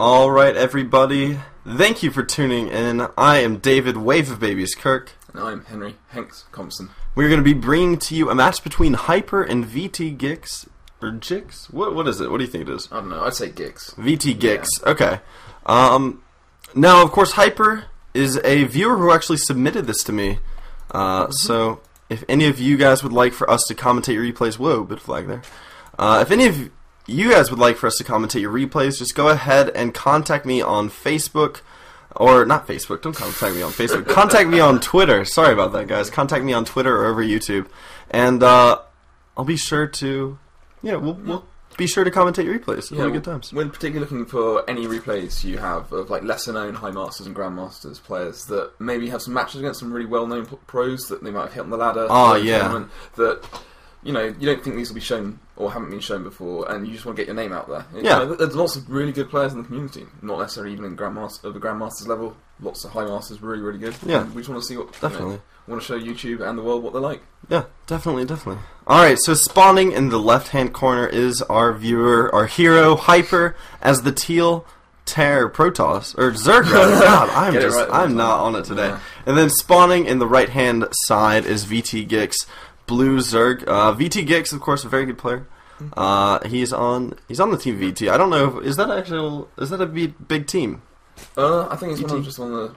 Alright, everybody. Thank you for tuning in. I am David, Wave of Babies Kirk. And I'm Henry, Hanks Compson. We're going to be bringing to you a match between HypeR and VTgiX. Or Gix? What is it? What do you think it is? I don't know, I'd say Gix. VTgiX, yeah. Okay. Now, of course, HypeR is a viewer who actually submitted this to me. So, if any of you guys would like for us to commentate your replays... Whoa, bit of flag there. If any of you guys would like for us to commentate your replays, just go ahead and contact me on Facebook. Or, not Facebook, don't contact me on Facebook. Contact me on Twitter. Sorry about that, guys. Contact me on Twitter or over YouTube. And I'll be sure to... Yeah, we'll be sure to commentate your replays. It'll be good times. We're particularly looking for any replays you have of like lesser known High Masters and Grandmasters players that maybe have some matches against some really well known pros that they might have hit on the ladder. Oh, yeah. That, you know, you don't think these will be shown or haven't been shown before, and you just want to get your name out there. Yeah. You know, there's lots of really good players in the community, not necessarily even in the Grandmasters level. Lots of High Masters really, really good. Yeah. And we just want to see what... Definitely. Want to show YouTube and the world what they're like. Yeah, definitely. Alright, so spawning in the left-hand corner is our viewer, our hero, HypeR, as the teal Protoss, or Zerg rather. God, I'm not on it today. Yeah. And then spawning in the right-hand side is VTgiX, blue Zerg. VTgiX, of course, a very good player. He's on the team VT. I don't know, is that a big team? I think it's just on the...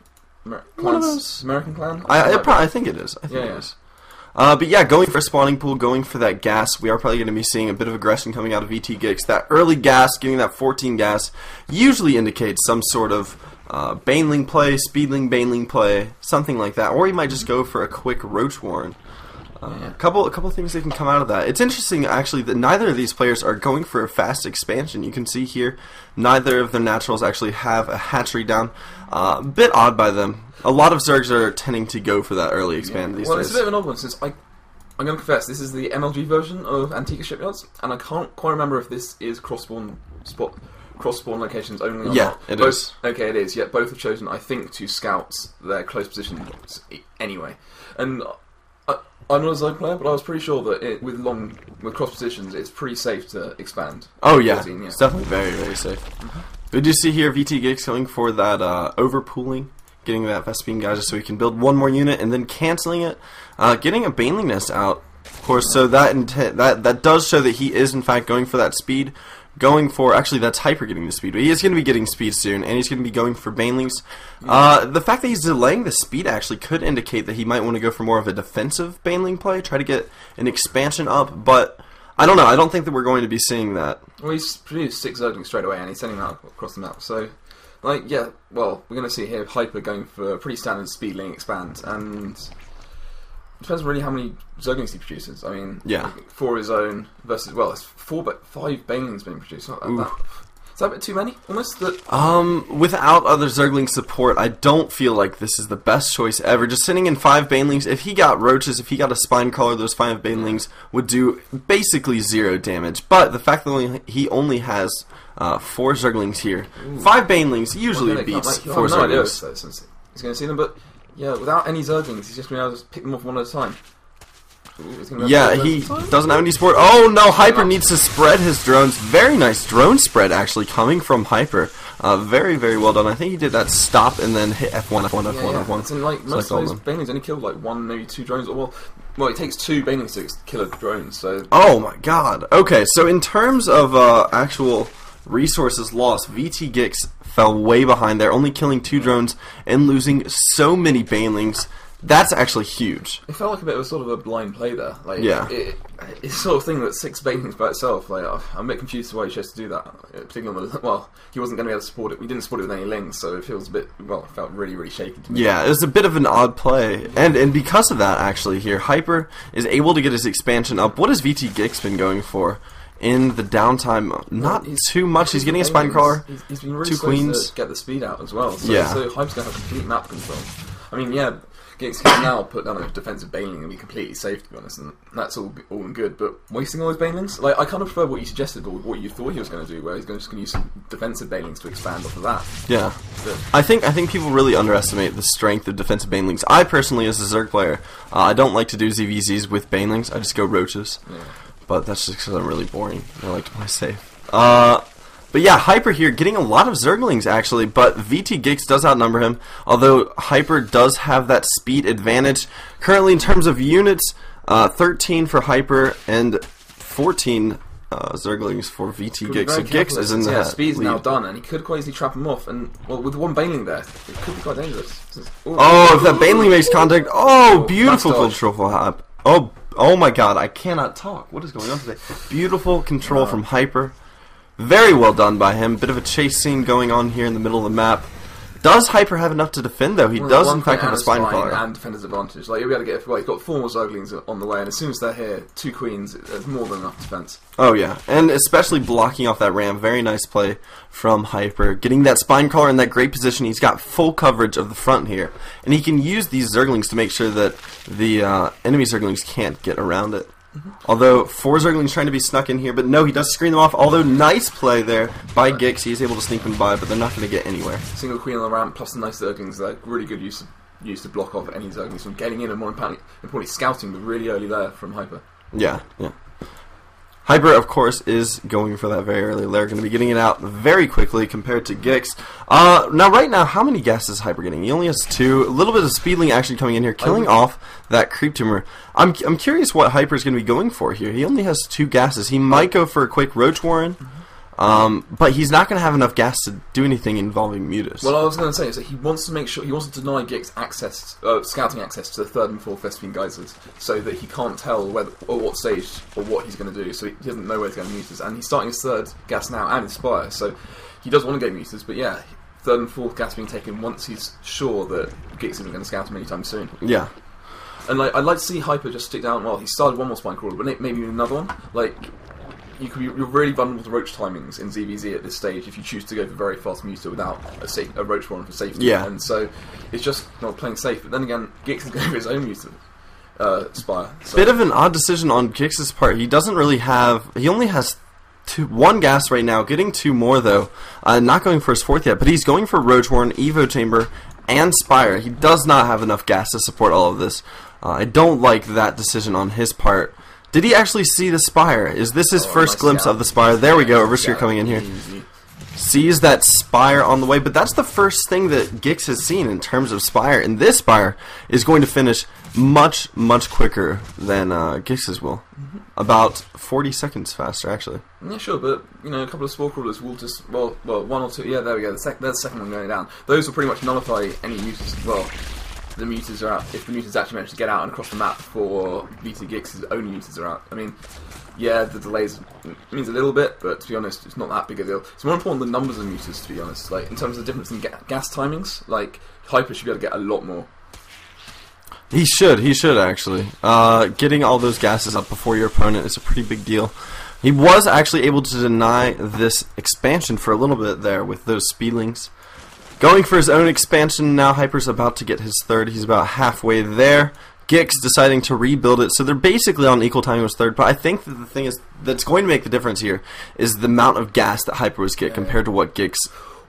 American clan? I think it is. I think it is. But yeah, going for a spawning pool, going for that gas, we are probably going to be seeing a bit of aggression coming out of VTgiX. That early gas, getting that 14 gas, usually indicates some sort of baneling play, speedling baneling play, something like that. Or he might just go for a quick Roach Warren. A couple things that can come out of that. It's interesting, actually, that neither of these players are going for a fast expansion. You can see here, neither of their naturals actually have a hatchery down. A bit odd by them. A lot of Zergs are tending to go for that early expand these days. Well, it's a bit of an odd one, since I'm going to confess, this is the MLG version of Antiga Shipyards, and I can't quite remember if this is cross-spawn locations only or not. Yeah, it is. Okay, it is. Yet both have chosen, I think, to scout their close positions anyway. And I'm not a Zerg player, but I was pretty sure that with cross positions, it's pretty safe to expand. Oh yeah, it's definitely very, very safe. We do see here VTgiX going for that overpooling, getting that Vespene guy just so he can build one more unit, and then canceling it, getting a Baneling Nest out, of course. So that does show that he is in fact going for that speed. Going for, actually that's HypeR getting the speed, but he is going to be getting speed soon, and he's going to be going for Banelings. The fact that he's delaying the speed actually could indicate that he might want to go for more of a defensive Baneling play, try to get an expansion up, but I don't know, I don't think that we're going to be seeing that. Well, he's produced 6 Zerglings straight away, and he's sending them out across the map, so, like, yeah, well, we're going to see here HypeR going for a pretty standard speed lane expand, and... depends really how many Zerglings he produces. I mean, 4 his own versus, well, it's 5 Banelings being produced. Is that a bit too many, almost? Without other Zergling support, I don't feel like this is the best choice ever. Just sitting in 5 Banelings, if he got Roaches, if he got a Spine Crawler, those 5 Banelings would do basically 0 damage. But the fact that he only has 4 Zerglings here, 5 Banelings usually beats 4 Zerglings. He's going to see them, but... yeah, without any Zerglings, he's just going to be able to pick them off one at a time. Yeah, he doesn't have any support. Oh no, HypeR needs to spread his drones. Very nice drone spread, actually, coming from HypeR. Very, very well done. I think he did that stop and then hit F1, F1, F1, F1. And like, most of those Banelings only killed like 1, maybe 2 drones. Well, it takes 2 Banelings to kill a drone, so... oh my god. Okay, so in terms of actual resources lost, VTgiX fell way behind there, only killing 2 drones and losing so many Banelings. That's actually huge. It felt like a bit of a sort of a blind play there. Like, it's the sort of thing that 6 Banelings by itself. Like, I'm a bit confused why he chose to do that. Particularly, well, he wasn't going to be able to support it. We didn't support it with any links, so it feels a bit. Well, it felt really, really shaky to me. Yeah, it was a bit of an odd play, and because of that, actually, here HypeR is able to get his expansion up. What has VTgiX been going for? In the downtime, not too much. He's getting a Spine Crawler, he's been really 2 slow Queens. to get the speed out as well. So, yeah. So HypeR's going to have complete map control. I mean, yeah, Gix can now put down a defensive Baneling and be completely safe, to be honest, and that's all good. But wasting all those Banelings, like, I kind of prefer what you suggested, or what you thought he was going to do, where he's just going to use some defensive Banelings to expand off of that. Yeah, I think people really underestimate the strength of defensive Banelings. I personally, as a Zerg player, I don't like to do ZvZs with Banelings. I just go Roaches. Yeah. But that's just because I'm really boring. I like to play safe. But yeah, HypeR here getting a lot of Zerglings actually, but VTgiX does outnumber him, although HypeR does have that speed advantage. Currently in terms of units, 13 for HypeR and 14 Zerglings for VTgiX. So Gix is in the speed's lead. now done, and he could quite easily trap him off. And well, with one Baneling there, it could be quite dangerous. Oh, if that Baneling makes contact, beautiful control for HypeR. Oh my God, I cannot talk. What is going on today? Beautiful control from HypeR. Very well done by him. Bit of a chase scene going on here in the middle of the map. Does HypeR have enough to defend, though? He does, in fact, have a spine collar. And defender's advantage. Like, he'll be able to get... Well, he's got 4 more Zerglings on the way, and as soon as they're here, 2 Queens, there's more than enough defense. Oh, yeah. And especially blocking off that ram. Very nice play from HypeR. Getting that spine collar in that great position. He's got full coverage of the front here. And he can use these Zerglings to make sure that the enemy Zerglings can't get around it. Although 4 Zerglings trying to be snuck in here, but no, he does screen them off. Although nice play there by Gix, he's able to sneak them by, but they're not going to get anywhere. Single Queen on the ramp plus the nice Zerglings, like really good use to block off any Zerglings from getting in, and more importantly scouting, but really early there from HypeR. Yeah. HypeR, of course, is going for that very early. They're going to be getting it out very quickly compared to Gix. Right now, how many gas is HypeR getting? He only has 2. A little bit of Speedling actually coming in here, killing off that Creep Tumor. I'm curious what HypeR is going to be going for here. He only has 2 gases. He might go for a quick Roach Warren. But he's not going to have enough gas to do anything involving Mutas. Well, I was going to say is that he wants to make sure he wants to deny Gix access, scouting access to the 3rd and 4th Vespine geysers, so that he can't tell whether or what stage or what he's going to do. So he doesn't know where to get Mutas, and he's starting his 3rd gas now and Inspire. So he does want to get Mutas, but yeah, 3rd and 4th gas being taken once he's sure that Gix isn't going to scout him anytime soon. Yeah. And like, I'd like to see HypeR just stick down. Well, he started 1 more Spine Crawler, but maybe another one. Like, you're really vulnerable to roach timings in ZvZ at this stage if you choose to go for very fast Muta without a roach warren for safety. Yeah. And so it's just not playing safe. But then again, Gix is going for his own Muta Spire. So. Bit of an odd decision on Gix's part. He doesn't really have. He only has 1 gas right now. Getting 2 more though. Not going for his 4th yet, but he's going for Roach Warren, Evo Chamber, and Spire. He does not have enough gas to support all of this. I don't like that decision on his part. Did he actually see the Spire? Is this his first glimpse of the Spire? There we go, Overseer coming in here. Sees that Spire on the way, but that's the first thing that Gix has seen in terms of Spire, and this Spire is going to finish much, much quicker than Gix's will. About 40 seconds faster, actually. Yeah, sure, but, you know, a couple of Spore Crawlers will just, well, 1 or 2, yeah, there we go, there's the second one going down. Those will pretty much nullify any uses, well, the Mutas are out, if the Mutas actually manage to get out and across the map before VTgiX's own Mutas are out. I mean, yeah, the delays means a little bit, but to be honest, it's not that big a deal. It's more important the numbers of Mutas, to be honest. Like, in terms of the difference in gas timings, like, HypeR should be able to get a lot more. He should actually. Getting all those gases up before your opponent is a pretty big deal. He was actually able to deny this expansion for a little bit there with those Speedlings. Going for his own expansion now. HypeR's about to get his 3rd. He's about halfway there. Gix deciding to rebuild it. So they're basically on equal timing with 3rd. But I think that the thing is that's going to make the difference here is the amount of gas that HypeR was get compared to what Gix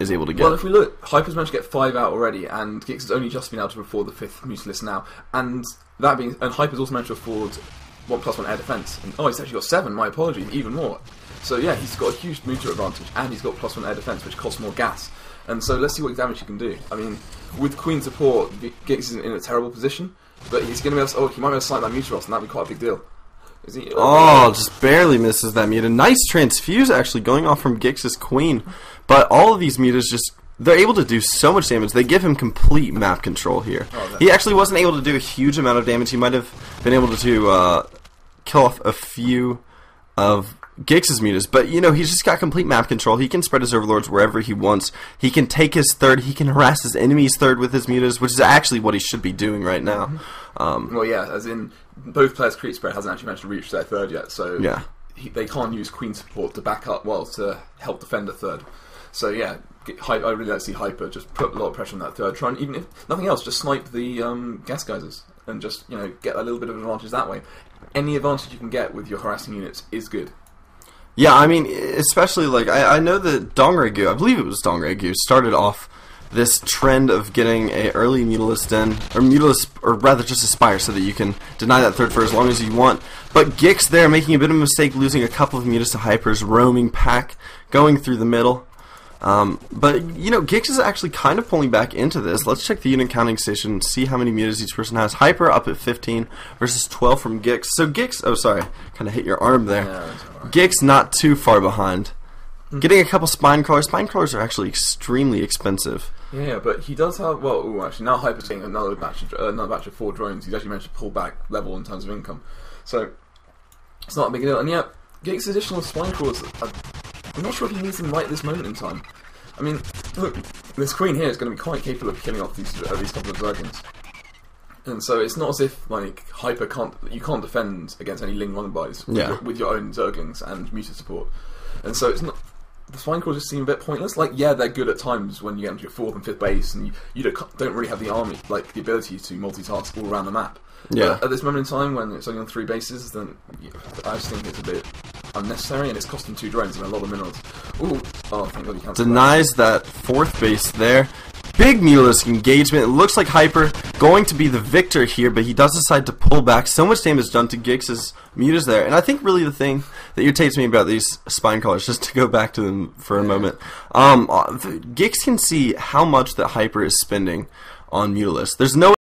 is able to get. Well, if we look, HypeR's managed to get 5 out already, and Gix has only just been able to afford the 5th Mutalist now. And HypeR's also managed to afford 1+1 air defense. And he's actually got 7. My apologies, even more. So yeah, he's got a huge Muta advantage, and he's got +1 air defense, which costs more gas. And so let's see what damage he can do. I mean, with Queen support, Gix isn't in a terrible position, but he's going to be able to, he might be able to snipe that Mutaros, and that'd be quite a big deal. Is he? Just barely misses that Muta. Nice transfuse actually going off from Gix's Queen, but all of these Mutas they're able to do so much damage. They give him complete map control here. He actually wasn't able to do a huge amount of damage. He might have been able to kill off a few of Gix's Mutas, but you know, he's just got complete map control. He can spread his Overlords wherever he wants. He can take his 3rd, he can harass his enemy's 3rd with his Mutas, which is actually what he should be doing right now. Well, yeah, as in, both players' creep spread hasn't actually managed to reach their 3rd yet, so yeah. They can't use Queen support to back up, well, to help defend a 3rd. So yeah, I really like to see HypeR just put a lot of pressure on that 3rd, try and, even if nothing else, just snipe the gas geysers, and just, you know, get a little bit of advantage that way. Any advantage you can get with your harassing units is good. Yeah, I mean, especially, like, I know that Dongregu, I believe it was Dongregu, started off this trend of getting a early Mutalisk in, or Mutalisk, or rather just a Spire, so that you can deny that third for as long as you want. But GvZ there making a bit of a mistake, losing a couple of mutas to HypeR's roaming pack, going through the middle. But, you know, GvZ is actually kind of pulling back into this. Let's check the unit counting station and see how many mutas each person has. HypeR up at 15 versus 12 from GvZ. So GvZ, oh sorry, kind of hit your arm there. Yeah, right. GvZ not too far behind. Getting a couple spine crawlers. Spine crawlers are actually extremely expensive. Yeah, but he does have, well, actually now HypeR's getting another batch of 4 drones. He's actually managed to pull back level in terms of income. So, it's not a big deal. And yeah, GvZ's additional spine crawlers, I'm not sure if he needs them right at this moment in time. I mean, look, this queen here is going to be quite capable of killing off these couple of Zerglings. And so it's not as if, like, HypeR you can't defend against any Ling Longbuys with your own Zerglings and muta support. And so it's not, the spine crawlers just seem a bit pointless. Like, yeah, they're good at times when you get into your 4th and 5th base and you don't really have the army, like, the ability to multitask all around the map. Yeah. But at this moment in time, when it's only on 3 bases, then I just think it's a bit unnecessary, and it's costing 2 drones and a lot of minerals. Ooh, oh, thank God you can't. Denies that 4th base there. Big Mutalisk engagement. It looks like HypeR going to be the victor here, but he does decide to pull back. So much damage done to GvZ's mutas there. And I think really the thing that irritates me about these spine crawlers, just to go back to them for a moment, GvZ can see how much that HypeR is spending on Mutalisk. There's no